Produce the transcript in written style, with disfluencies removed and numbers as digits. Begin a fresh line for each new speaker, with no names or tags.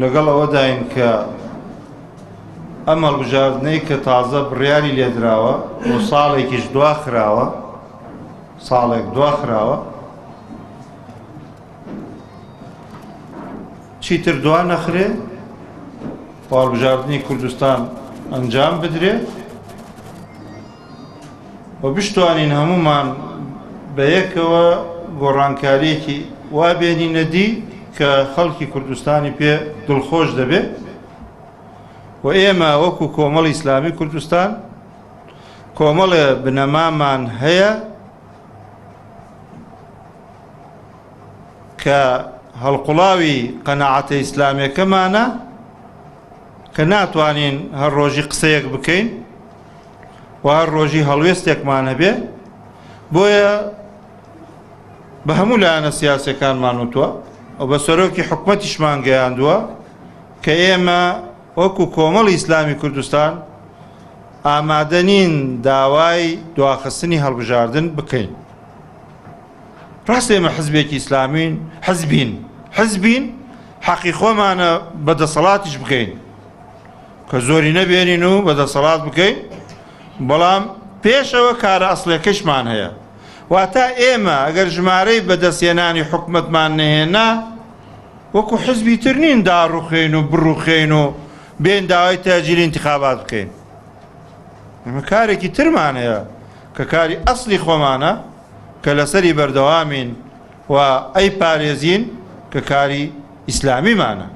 لەگەڵ ئەوەداین کە ئەم هەڵبژاردنەی کە تازە بڕیاری لێدراوە و ساڵێکیش دواخراوە ساڵێک دواخراوە چیتر دوا نەخرێ و هەڵبژاردنی کوردستان ئەنجام بدرێ و بشتوانین هەمومان بە یەکەوە گۆڕانکاریەکی وا بێنینە دی کە خەڵکی کوردستانی پێ دڵخۆش دەبێت و ئێمە وەکو کۆمەڵی ئیسلامی کوردستان کۆمەڵە بنەمامان هەیە کە هەڵقوڵاوی قەناعەتە ئیسلامیەکەمانە کە ناتوانین هەر ڕۆژی قسەیەک بکەین و هەر ڕۆژی هەڵوێستێکمان هەبێ بۆیە بە هەموو لایەنە سیاسیەکانمان وتووە و بە سەرۆکی حکومەتیشمان گەیاندووە کە ئێمە وەکو کۆمەڵی ئیسلامی کوردستان ئامادە نین داوای دواخستنی هەڵبژاردن بکەین. ڕاست ئێمە حزبێکی ئیسلامین حزبین حەقی خۆمانە بەدەسەڵاتیش بکەین کە زۆری نەبێنین و بەدەسەڵات بکەین بەڵام پێشەوە کارە ئەسڵەکەشمان هەیە واتە ئێمە ئەگەر ژمارەی بەدەستێنانی حکومەتمان نەهێنا وەکو حزبی تر نین داڕوخێن و بڕوخێن و بێن داوای تاجیلی انتخابات بکەین. ئێمە کارێکی ترمان هەیە کە کاری ئەسڵی خۆمانە کە لەسەری بەردەوامین و ئەی پارێزین کە کاری ئیسلامیمانە.